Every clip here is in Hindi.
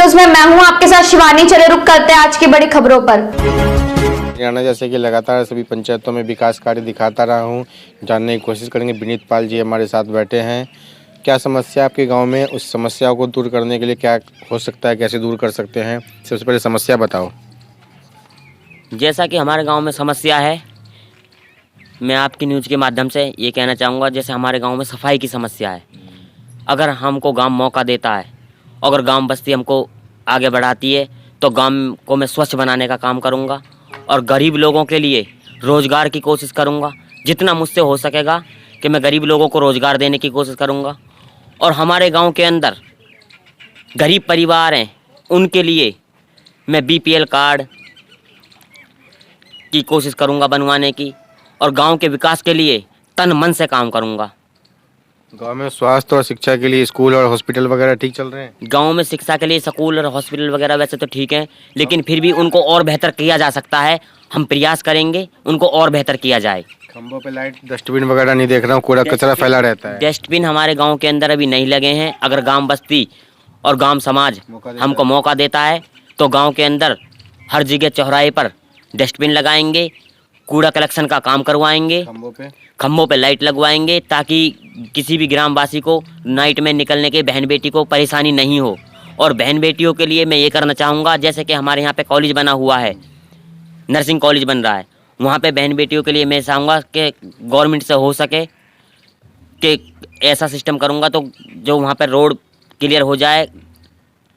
न्यूज में मैं हूं आपके साथ शिवानी। चले रुक करते हैं आज की बड़ी खबरों पर। हरियाणा जैसे कि लगातार सभी पंचायतों में विकास कार्य दिखाता रहा हूं, जानने की कोशिश करेंगे। विनीत पाल जी हमारे साथ बैठे हैं। क्या समस्या आपके गांव में, उस समस्याओं को दूर करने के लिए क्या हो सकता है, कैसे दूर कर सकते हैं? सबसे पहले समस्या बताओ। जैसा कि हमारे गांव में समस्या है, मैं आपकी न्यूज़ के माध्यम से ये कहना चाहूँगा। जैसे हमारे गांव में सफाई की समस्या है, अगर हमको गांव मौका देता है, अगर गांव बस्ती हमको आगे बढ़ाती है तो गांव को मैं स्वच्छ बनाने का काम करूँगा और गरीब लोगों के लिए रोज़गार की कोशिश करूँगा। जितना मुझसे हो सकेगा कि मैं गरीब लोगों को रोज़गार देने की कोशिश करूँगा। और हमारे गांव के अंदर गरीब परिवार हैं, उनके लिए मैं BPL कार्ड की कोशिश करूँगा बनवाने की, और गांव के विकास के लिए तन मन से काम करूँगा। गांव में स्वास्थ्य और शिक्षा के लिए स्कूल और हॉस्पिटल वगैरह ठीक चल रहे हैं? गांव में शिक्षा के लिए स्कूल और हॉस्पिटल वगैरह वैसे तो ठीक हैं, लेकिन फिर भी उनको और बेहतर किया जा सकता है। हम प्रयास करेंगे उनको और बेहतर किया जाए। खंभों पे लाइट, डस्टबिन वगैरह नहीं देख रहा हूँ, कूड़ा कचरा फैला रहता है। डस्टबिन हमारे गांव के अंदर अभी नहीं लगे हैं। अगर गांव बस्ती और गांव समाज हमको मौका देता है तो गांव के अंदर हर जगह चौराहे पर डस्टबिन लगाएंगे, कूड़ा कलेक्शन का काम करवाएंगे, खंभों पे लाइट लगवाएंगे, ताकि किसी भी ग्रामवासी को नाइट में निकलने के बहन बेटी को परेशानी नहीं हो। और बहन बेटियों के लिए मैं ये करना चाहूँगा, जैसे कि हमारे यहाँ पे कॉलेज बना हुआ है, नर्सिंग कॉलेज बन रहा है, वहाँ पे बहन बेटियों के लिए मैं चाहूँगा कि गवर्नमेंट से हो सके कि ऐसा सिस्टम करूँगा तो जो वहाँ पर रोड क्लियर हो जाए।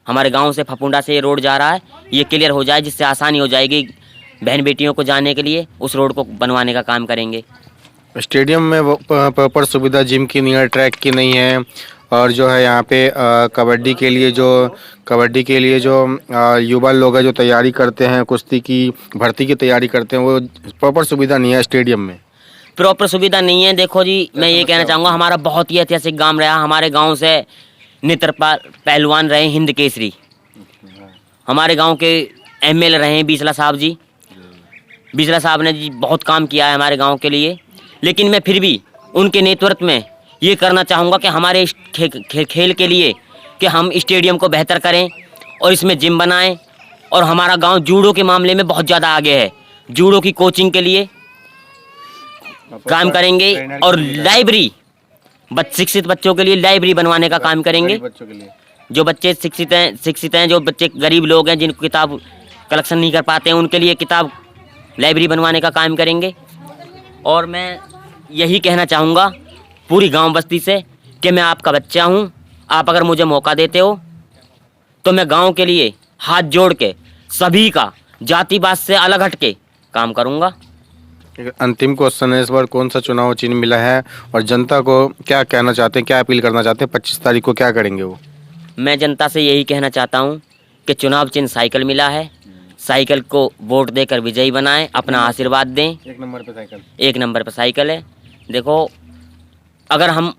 हमारे गांव से फफूंडा से ये रोड जा रहा है, ये क्लियर हो जाए, जिससे आसानी हो जाएगी बहन बेटियों को जाने के लिए। उस रोड को बनवाने का काम करेंगे। स्टेडियम में वो प्रॉपर सुविधा जिम की नहीं है, ट्रैक की नहीं है, और जो है यहाँ पे कबड्डी के लिए जो युवा लोग हैं जो तैयारी करते हैं, कुश्ती की भर्ती की तैयारी करते हैं, वो प्रॉपर सुविधा नहीं है स्टेडियम में। प्रॉपर सुविधा नहीं है। देखो जी, मैं ये कहना चाहूँगा, हमारा बहुत ही ऐतिहासिक गांव रहा। हमारे गांव से नेत्रपाल पहलवान रहे हिंद केसरी। हमारे गांव के ML रहे हैं बीसला साहब जी। बीसला साहब ने जी बहुत काम किया है हमारे गांव के लिए। लेकिन मैं फिर भी उनके नेतृत्व में ये करना चाहूँगा कि हमारे खेल के लिए कि हम स्टेडियम को बेहतर करें और इसमें जिम बनाएं। और हमारा गांव जूडो के मामले में बहुत ज़्यादा आगे है। जूडो की कोचिंग के लिए काम करेंगे और लाइब्रेरी शिक्षित बच्चों के लिए लाइब्रेरी बनवाने का काम करेंगे। जो बच्चे शिक्षित हैं, जो बच्चे गरीब लोग हैं, जिनको किताब कलेक्शन नहीं कर पाते हैं, उनके लिए किताब लाइब्रेरी बनवाने का काम करेंगे। और मैं यही कहना चाहूँगा पूरी गांव बस्ती से कि मैं आपका बच्चा हूँ। आप अगर मुझे मौका देते हो तो मैं गांव के लिए हाथ जोड़ के सभी का जातिवाद से अलग हट के काम करूँगा। अंतिम क्वेश्चन है, इस बार कौन सा चुनाव चिन्ह मिला है और जनता को क्या कहना चाहते हैं, क्या अपील करना चाहते हैं? 25 तारीख को क्या करेंगे वो? मैं जनता से यही कहना चाहता हूँ कि चुनाव चिन्ह साइकिल मिला है। साइकिल को वोट देकर विजयी बनाएं, अपना आशीर्वाद दें। 1 नंबर पे साइकिल, 1 नंबर पर साइकिल है। देखो, अगर हम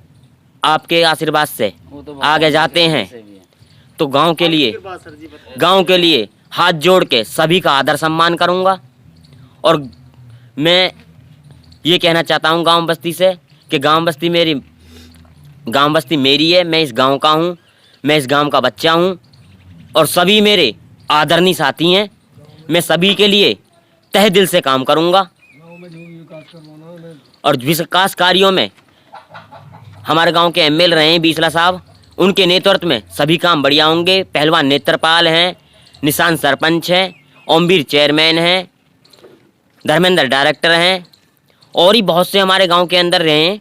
आपके आशीर्वाद से आगे जाते हैं तो गांव के लिए हाथ जोड़ के सभी का आदर सम्मान करूंगा। और मैं ये कहना चाहता हूं गांव बस्ती से कि गांव बस्ती मेरी है। मैं इस गांव का हूं, मैं इस गांव का बच्चा हूं और सभी मेरे आदरणीय साथी हैं। मैं सभी के लिए तहे दिल से काम करूंगा और विकास कार्यों में हमारे गांव के ML रहे हैं बीसला साहब, उनके नेतृत्व में सभी काम बढ़िया होंगे। पहलवान नेत्रपाल हैं, निशान सरपंच हैं, ओमवीर चेयरमैन हैं, धर्मेंद्र डायरेक्टर हैं, और ही बहुत से हमारे गांव के अंदर रहे हैं।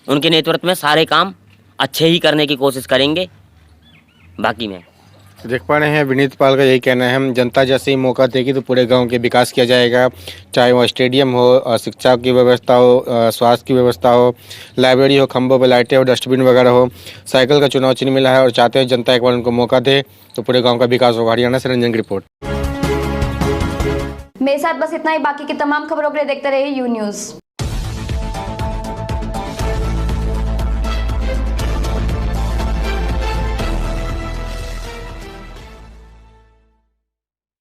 उनके नेतृत्व में सारे काम अच्छे ही करने की कोशिश करेंगे। बाकी मैं देख पा रहे हैं विनीत पाल का यही कहना है, हम जनता जैसे ही मौका देगी तो पूरे गांव के विकास किया जाएगा, चाहे वो स्टेडियम हो, शिक्षा की व्यवस्था हो, स्वास्थ्य की व्यवस्था हो, लाइब्रेरी हो, खंभों पर लाइटें हो, डस्टबिन वगैरह हो। साइकिल का चुनाव चिन्ह मिला है और चाहते हैं जनता एक बार उनको मौका दे तो पूरे गाँव का विकास होगा। हरियाणा से रंजन की रिपोर्ट। मेरे साथ बस इतना ही। बाकी की तमाम खबरों के लिए देखते रहिए U News।